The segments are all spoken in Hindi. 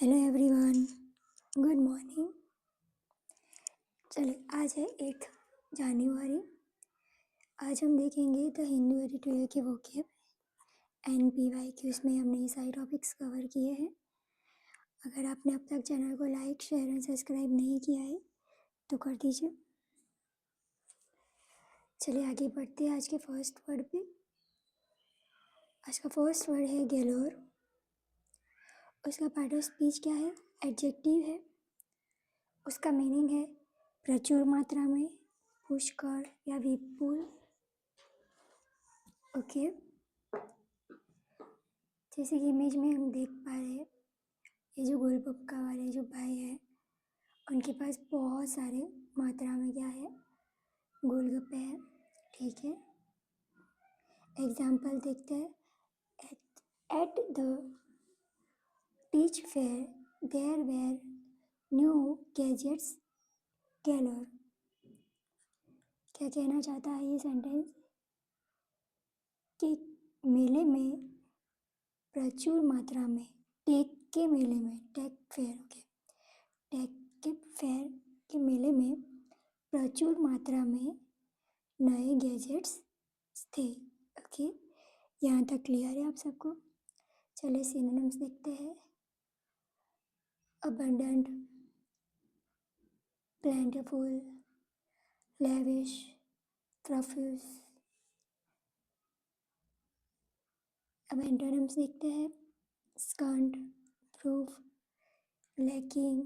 Hello everyone, good morning. चलिए, आज है 8 जनवरी। आज हम देखेंगे द हिंदू एडिटोरियल के वोकैब NPYQs में हमने ये सारे टॉपिक्स कवर किए हैं। अगर आपने अब तक चैनल को लाइक, शेयर एंड सब्सक्राइब नहीं किया है तो कर दीजिए। चलिए आगे बढ़ते हैं आज के फर्स्ट वर्ड पे। आज का फर्स्ट वर्ड है गैलोर। उसका पार्ट ऑफ स्पीच क्या है? एडजेक्टिव है। उसका मीनिंग है प्रचुर मात्रा में, पुष्कळ या विपुल। ओके, जैसे कि इमेज में हम देख पा रहे हैं, ये जो गोलगप्पा वाले जो भाई हैं उनके पास बहुत सारे मात्रा में क्या है? गोलगप्पे हैं। ठीक है, एग्जाम्पल देखते हैं। At the tech fair there were new gadgets galore. क्या कहना चाहता है ये सेंटेंस? कि मेले में प्रचुर मात्रा में, टेक के मेले में, टेक फेयर, ओके, टेक के फेयर के मेले में प्रचुर मात्रा में नए गैजेट्स थे। ओके, यहाँ तक क्लियर है आप सबको? चलिए सिनोनिम्स देखते हैं। Abundant, प्लेंटिफुल, lavish, profuse. अब एंटोनिम्स देखते हैं। Skanda, proof, lacking,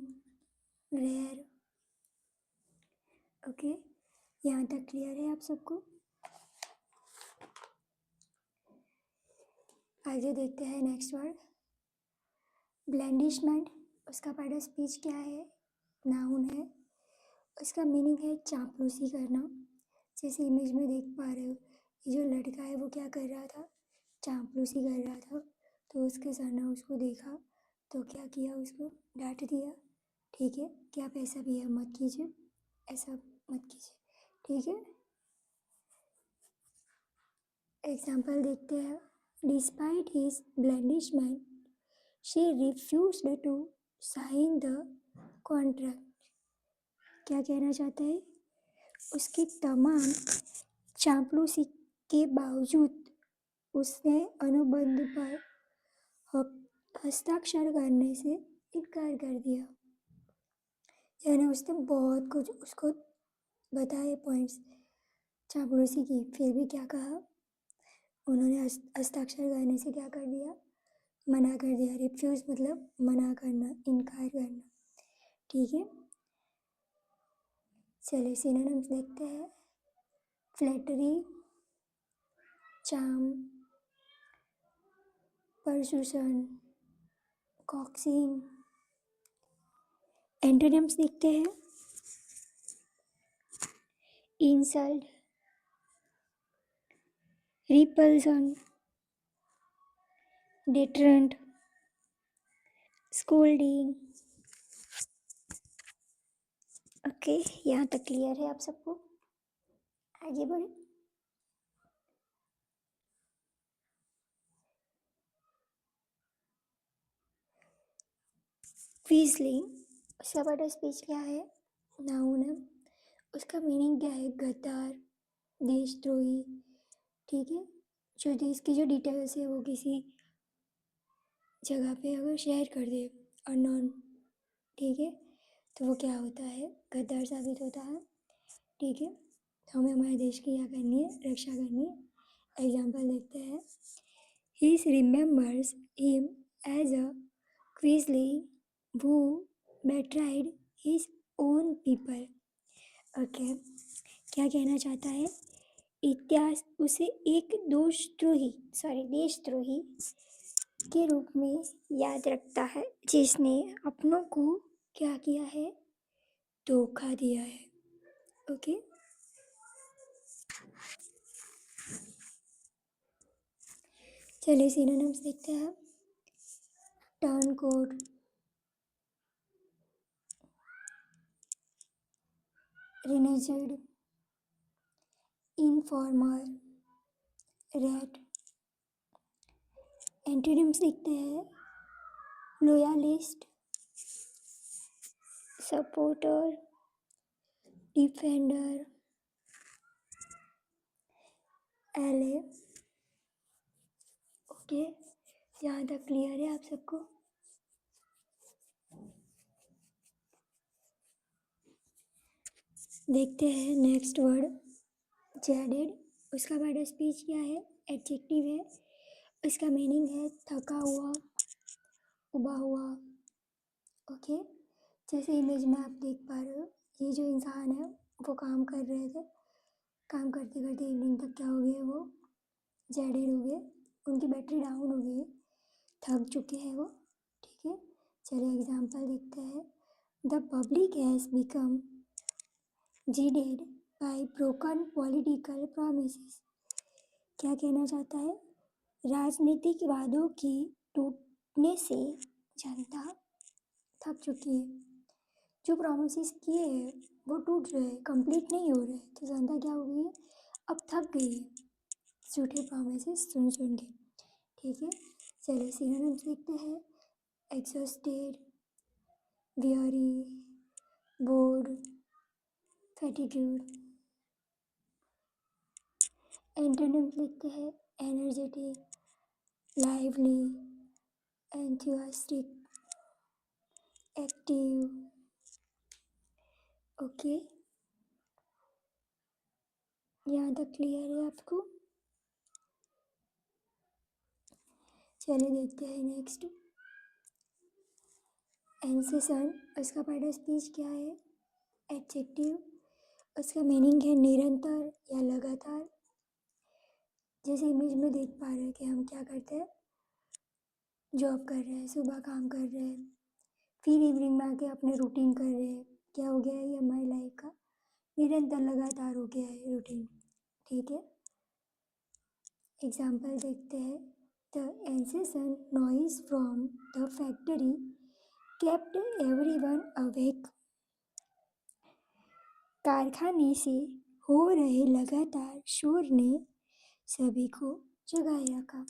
rare. Okay, यहाँ तक क्लियर है आप सबको? आगे देखते हैं नेक्स्ट वर्ड, ब्लैंडिशमेंट। उसका पार्ट ऑफ स्पीच क्या है? नाउन है। उसका मीनिंग है चापलूसी करना। जैसे इमेज में देख पा रहे हो, ये जो लड़का है वो क्या कर रहा था? चापलूसी कर रहा था। तो उसके सर ने उसको देखा तो क्या किया? उसको डांट दिया। ठीक है, कि आप ऐसा बिहेव मत कीजिए, ऐसा मत कीजिए। ठीक है, एग्जाम्पल देखते हैं। Despite his blandishment she refused to sign the contract. क्या कहना चाहता है? उसकी तमाम चापलूसी के बावजूद उसने अनुबंध पर हस्ताक्षर करने से इनकार कर दिया। यानी उसने बहुत कुछ उसको बताए पॉइंट्स चापलूसी की, फिर भी क्या कहा? उन्होंने हस्ताक्षर करने से क्या कर दिया? मना कर दिया। रिफ्यूज मतलब मना करना, इनकार करना। ठीक है, चलिए सिनोनिम्स देखते हैं। Flattery, charm, persuasion, coaxing. Antonyms देखते हैं। Insult, repulsion, deterrent, scolding. Okay, यहाँ तक क्लियर है आप सबको? आगे बढ़े। क्वीजलिंग, उसका पार्ट ऑफ स्पीच क्या है? नाउन है। उसका मीनिंग क्या है? गद्दार, देशद्रोही। ठीक है, जो देश की जो डिटेल्स है वो किसी जगह पे अगर शेयर कर दे अननोन, ठीक है, तो वो क्या होता है? गद्दार साबित होता है। ठीक है, तो हमें हमारे देश की क्या करनी है? रक्षा करनी है। एग्जाम्पल देखते हैं। He remembers him as a quisling who betrayed his own people. Okay, क्या कहना चाहता है? इतिहास उसे एक देशद्रोही के रूप में याद रखता है जिसने अपनों को क्या किया है? धोखा दिया है। ओके, चलिए सिनोनिम्स देखते हैं। Turncoat, renegade, informer, rat. Antonyms देखते हैं। Loyalist, supporter, defender, ally. Okay, यहाँ तक क्लियर है आप सबको? देखते हैं नेक्स्ट वर्ड, जैडेड। उसका वर्ड ऑफ स्पीच क्या है? एडजेक्टिव है। इसका मीनिंग है थका हुआ, उबा हुआ। ओके, जैसे इमेज में आप देख पा रहे हो, ये जो इंसान है वो काम कर रहे थे, काम करते करते इवनिंग तक क्या हो गए, वो जैडेड हो गए, उनकी बैटरी डाउन हो गई, थक चुके हैं वो। ठीक है, चलिए एग्जांपल देखते हैं। The public has become jaded by broken political promises। क्या कहना चाहता है? राजनीतिक वादों की टूटने से जनता थक चुकी है। जो प्रोमिस किए हैं वो टूट रहे हैं, कंप्लीट नहीं हो रहे, तो जनता क्या हो गई है, अब थक गई है झूठे प्रोमिस सुन सुन के। ठीक है, चलिए सिनोनिम्स देखते हैं। Exhausted, weary, bored, fatigued। Antonyms लिखते हैं। Energetic, lively, enthusiastic, active. Okay, यहाँ तक क्लियर है आपको? चलिए देखते हैं नेक्स्ट, इंसेसेंट। उसका पार्ट ऑफ स्पीच क्या है? एडजेक्टिव। उसका मीनिंग है निरंतर या लगातार। जैसे इमेज में देख पा रहे हैं कि हम क्या करते हैं, जॉब कर रहे हैं, सुबह काम कर रहे हैं, फिर इवनिंग में आके अपने रूटीन कर रहे हैं। क्या हो गया है, ये हमारी लाइफ का निरंतर लगातार हो गया है रूटीन। ठीक है, एग्जाम्पल देखते हैं। The incessant noise from the factory kept everyone awake। कारखाने से हो रहे लगातार शोर ने सभी को जगाए रखा।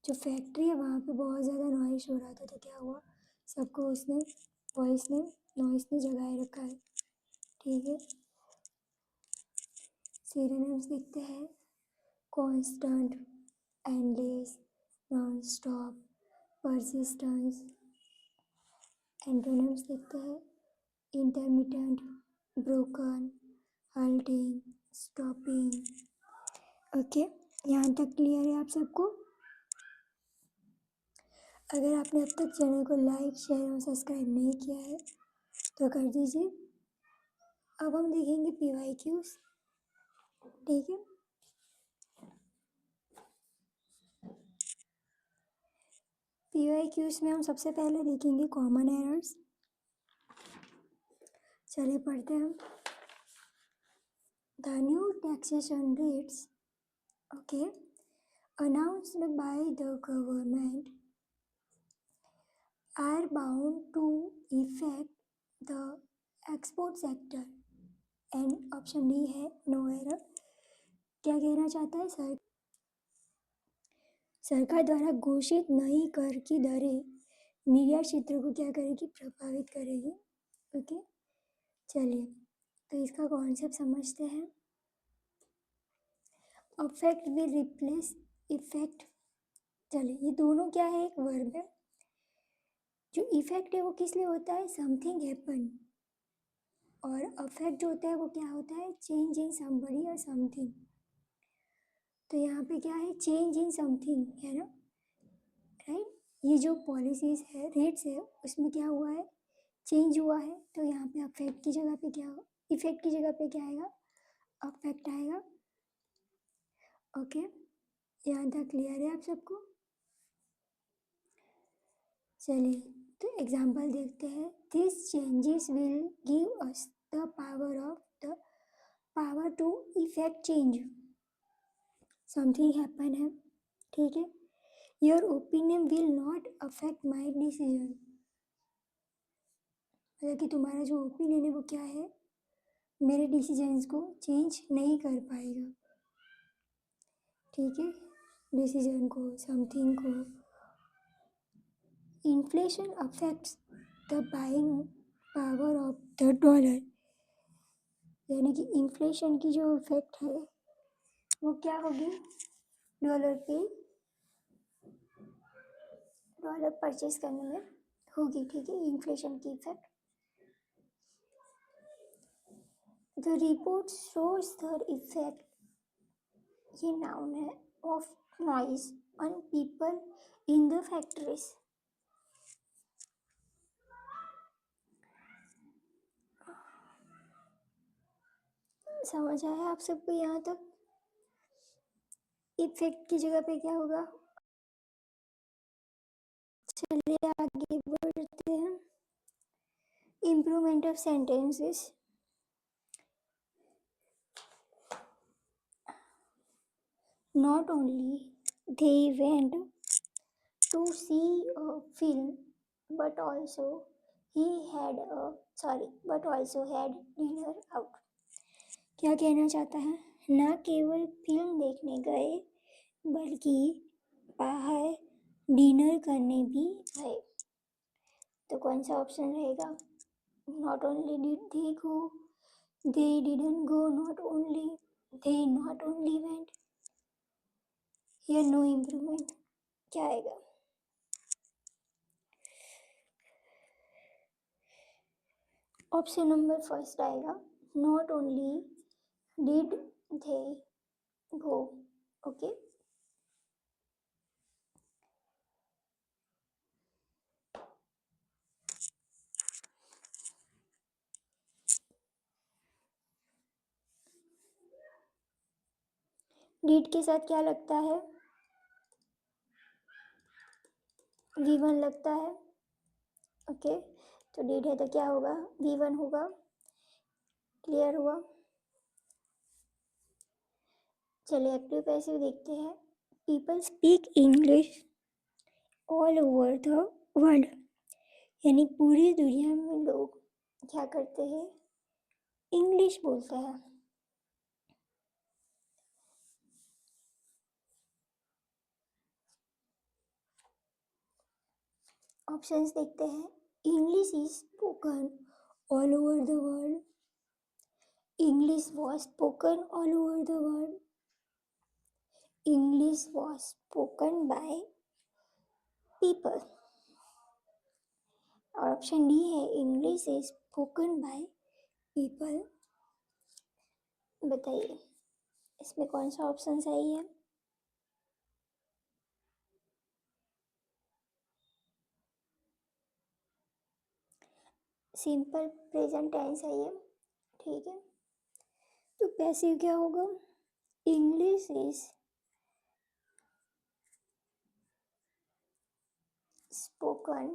जो फैक्ट्री है वहाँ पे बहुत ज़्यादा नॉइस हो रहा था, तो क्या हुआ, सबको उसने नॉइस ने जगाए रखा है। ठीक है, सिनोनिम्स देखते हैं। Constant, endless, non stop, persistence. Antonyms देखते हैं। Intermittent, broken, halting, stopping. Okay, यहाँ तक क्लियर है आप सबको? अगर आपने अब तक चैनल को लाइक, शेयर और सब्सक्राइब नहीं किया है तो कर दीजिए। अब हम देखेंगे PYQs। ठीक है, PYQs में हम सबसे पहले देखेंगे कॉमन एरर्स। चलिए पढ़ते हैं। The new taxation rates, okay, announced by the government are bound to affect the export sector। And option D है नो एरर। क्या कहना चाहता है, सरकार द्वारा घोषित नई कर की दरें निर्यात क्षेत्र को क्या करेगी, प्रभावित करेगी। ओके, चलिए तो इसका कॉन्सेप्ट समझते हैं। Affect will replace effect. चलिए, ये दोनों क्या है, एक वर्ब है। जो इफेक्ट है वो किस लिए होता है, समथिंग हैपन, और अफेक्ट जो होता है वो क्या होता है, चेंज इन समबडी और समथिंग। तो यहाँ पे क्या है, चेंज इन समथिंग है ना, राइट। ये जो पॉलिसीज है, रेट्स है, उसमें क्या हुआ है, चेंज हुआ है। तो यहाँ पे अफेक्ट की जगह पे क्या, इफेक्ट की जगह पे क्या आएगा, अफेक्ट आएगा। ओके, यहाँ तक क्लियर है आप सबको? चलिए तो एग्जाम्पल देखते हैं। This changes will give us the power to effect change. Something happen है, ठीक है। Your opinion will not affect my decision. मतलब कि तुम्हारा जो ओपिनियन है वो क्या है, मेरे डिसीजंस को चेंज नहीं कर पाएगा। ठीक है, डिसीजन को, समथिंग को। Inflation affects the buying power of the dollar, यानी कि इन्फ्लेशन की जो इफेक्ट है वो क्या होगी डॉलर पे, डॉलर परचेज करने में होगी, ठीक है, इन्फ्लेशन की effect. The report shows the effect, ये नाउन है, of noise on people in the factories. समझ आया आप सबको यहाँ तक? इफेक्ट की जगह पे क्या होगा? चलिए आगे बढ़ते हैं। Improvement of sentences. Not only they went to see a film, but also but also had dinner out. क्या कहना चाहता है? ना केवल फिल्म देखने गए बल्कि बाहर डिनर करने भी गए। तो कौन सा ऑप्शन रहेगा? Not only did they go, they didn't go, they not only went, या नो इम्प्रूवमेंट, क्या आएगा? ऑप्शन नंबर फर्स्ट आएगा, not only did they go. Okay, did के साथ क्या लगता है? V1 लगता है। ओके, तो डिड है तो क्या होगा? V1 होगा। क्लियर हुआ? चलिए एक्टिव पैसिव देखते हैं। People speak English all over the world, यानी पूरी दुनिया में लोग क्या करते हैं? इंग्लिश बोलते हैं। ऑप्शंस देखते हैं। English is spoken all over the world, English was spoken all over the world, English was spoken by people, और ऑप्शन डी है English is spoken by people. बताइए इसमें कौन सा ऑप्शन सही है? सिंपल प्रेजेंट टेंस है ये, ठीक है। तो पैसिव क्या होगा? English is spoken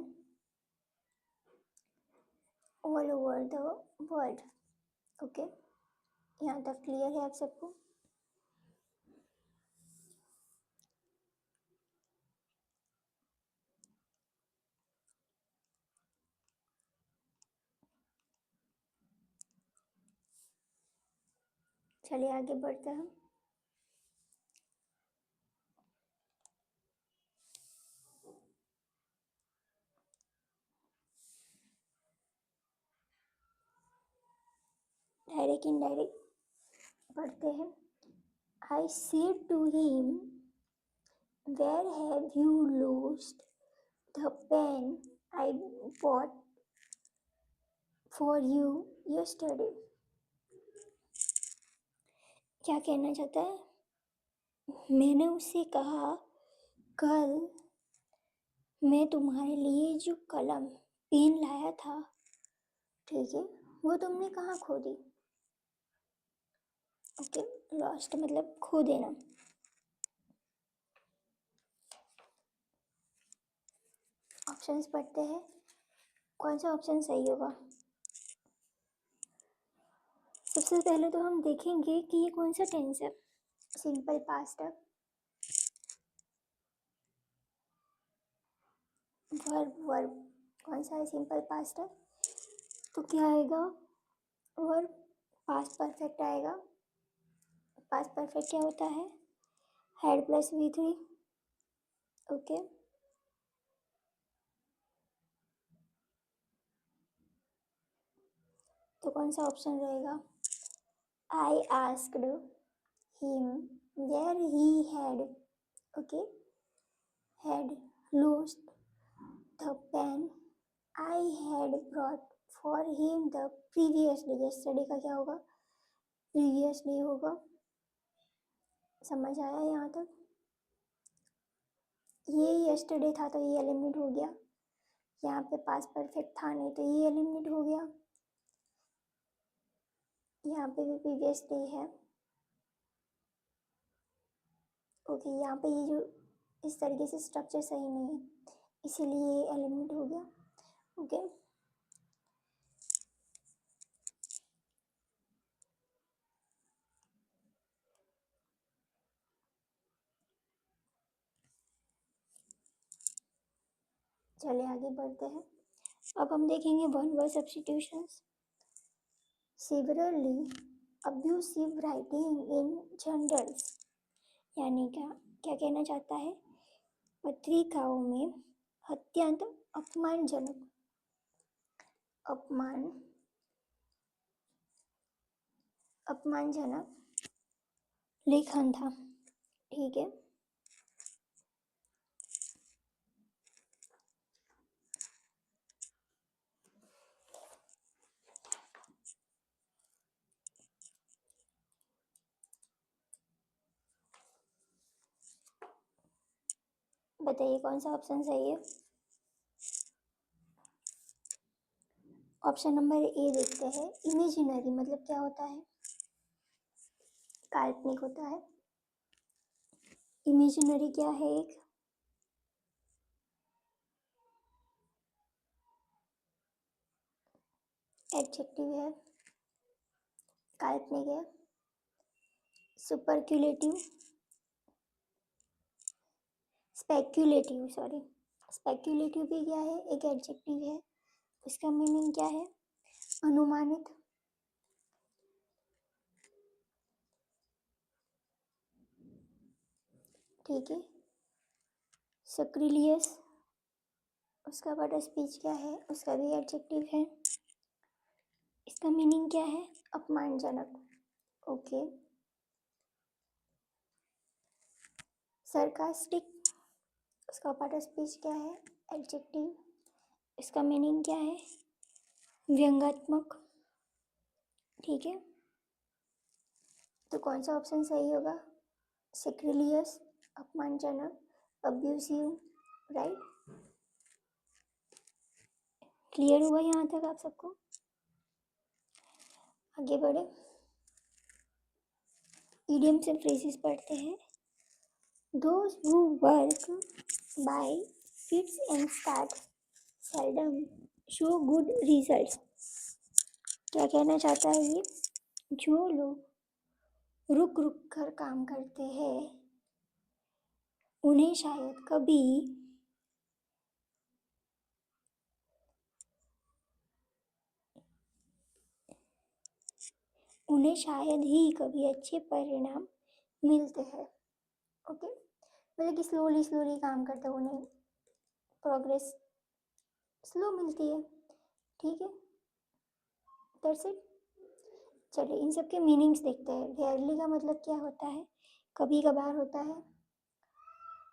all over the world. Okay, यहाँ तक क्लियर है आप सबको? चलिए आगे बढ़ते हैं। डायरेक्ट इनडायरेक्ट पढ़ते हैं। I said to him, where have you lost the pen I bought for you yesterday. क्या कहना चाहता है? मैंने उससे कहा, कल मैं तुम्हारे लिए जो कलम पेन लाया था, ठीक है, वो तुमने कहाँ खो दी? ओके, लॉस्ट मतलब खो देना। ऑप्शंस पढ़ते हैं, कौन सा ऑप्शन सही होगा? सबसे पहले तो हम देखेंगे कि ये कौन सा टेंस है। सिंपल पास्ट है, वर्ब वर्ब कौन सा है? सिंपल पास्ट है, तो क्या आएगा? वर्ब पास्ट परफेक्ट आएगा। पास्ट परफेक्ट क्या होता है? Had plus V3। ओके, तो कौन सा ऑप्शन रहेगा? I asked him where he had, okay, had lost the pen I had brought for him the previous day. yesterday का क्या होगा? previous day होगा। समझ आया यहाँ तक? ये yesterday था तो ये एलिमिनेट हो गया। यहाँ पे पास परफेक्ट था नहीं तो ये एलिमिनेट हो गया। यहाँ पे भी प्रीवियस डे है। ओके, यहाँ पे ये जो इस तरीके से स्ट्रक्चर सही नहीं है इसीलिए ये एलिमिनेट हो गया। ओके, चलिए आगे बढ़ते हैं। अब हम देखेंगे one word substitutions. severely abusive writing in journals, यानी क्या कहना चाहता है? पत्रिकाओं में अत्यंत अपमानजनक अपमानजनक लेखन था। ठीक है, बताइए कौन सा ऑप्शन सही है? ऑप्शन नंबर ए देखते हैं। इमेजिनरी मतलब क्या होता है? काल्पनिक होता है। इमेजिनरी क्या है? एक एडजेक्टिव है, काल्पनिक है। सुपरक्यूलेटिव, स्पेक्यूलेटिव भी क्या है? एक एडजेक्टिव है। उसका मीनिंग क्या है? अनुमानित। ठीक है। सक्रिलियस, उसका वर्ड ऑफ स्पीच क्या है? उसका भी एडजेक्टिव है। इसका मीनिंग क्या है? अपमानजनक। ओके। सरकास्टिक, उसका वर्ड ऑफ स्पीच क्या है? एडजेक्टिव। इसका मीनिंग क्या है? व्यंग्यात्मक। ठीक है, तो कौन सा ऑप्शन सही होगा? सेक्रिलियस, अपमानजनक, अब्यूसिव, राइट। क्लियर हुआ यहाँ तक आप सबको? आगे बढ़े, इडियम्स एंड फ्रेजेस पढ़ते हैं। Those who work by fits and starts seldom show good results. क्या कहना चाहता है ये? जो लोग रुक रुक कर काम करते हैं उन्हें शायद ही कभी अच्छे परिणाम मिलते हैं। ओके, मतलब कि स्लोली काम करते हैं उन्हें प्रोग्रेस स्लो मिलती है। ठीक है, दैट्स इट। चलिए इन सब के मीनिंग्स देखते हैं। रेयरली का मतलब क्या होता है? कभी कभार होता है।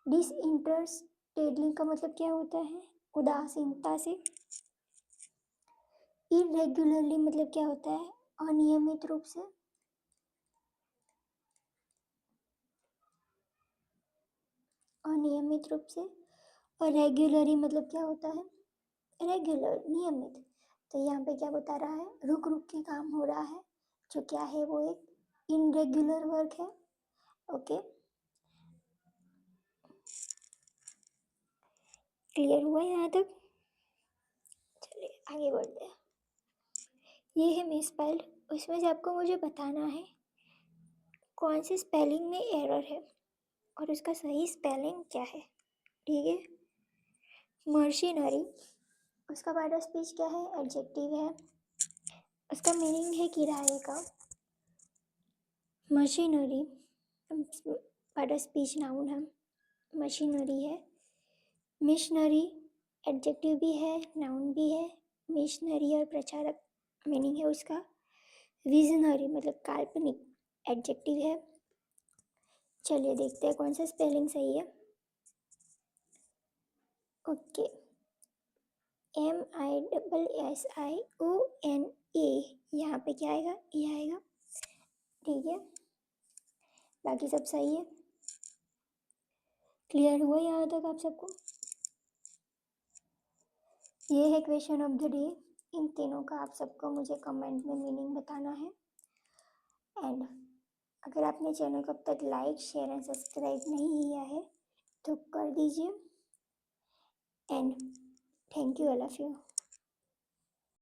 डिसइंटरेस्टेडली का मतलब क्या होता है? उदासीनता से। इरेगुलरली मतलब क्या होता है? अनियमित रूप से। और रेगुलरली मतलब क्या होता है? रेगुलर, नियमित। तो यहाँ पे क्या बता रहा है? रुक रुक के काम हो रहा है, जो क्या है वो एक इनरेगुलर वर्क है। ओके, क्लियर हुआ यहाँ तक? चलिए आगे बढ़ते हैं। ये है मिसस्पेल्ड, उसमें से आपको मुझे बताना है कौन सी स्पेलिंग में एरर है और उसका सही स्पेलिंग क्या है। ठीक है, मर्शिनरी, उसका पार्ट ऑफ स्पीच क्या है? एडजेक्टिव है। उसका मीनिंग है किराए का। Machinery part of speech noun है, मशीनरी है। मिशनरी एडजेक्टिव भी है, नाउन भी है। मिशनरी और प्रचारक मीनिंग है उसका विजनरी, मतलब काल्पनिक, एडजेक्टिव है। चलिए देखते हैं कौन सा स्पेलिंग सही है। ओके, MISSIONA, यहाँ पे क्या आएगा, ये आएगा। ठीक है, बाकी सब सही है। क्लियर हुआ यहाँ तक आप सबको? ये है क्वेश्चन ऑफ द डे। इन तीनों का आप सबको मुझे कमेंट में मीनिंग बताना है। एंड अगर आपने चैनल को अब तक लाइक, शेयर एंड सब्सक्राइब नहीं किया है तो कर दीजिए। And thank you all of you.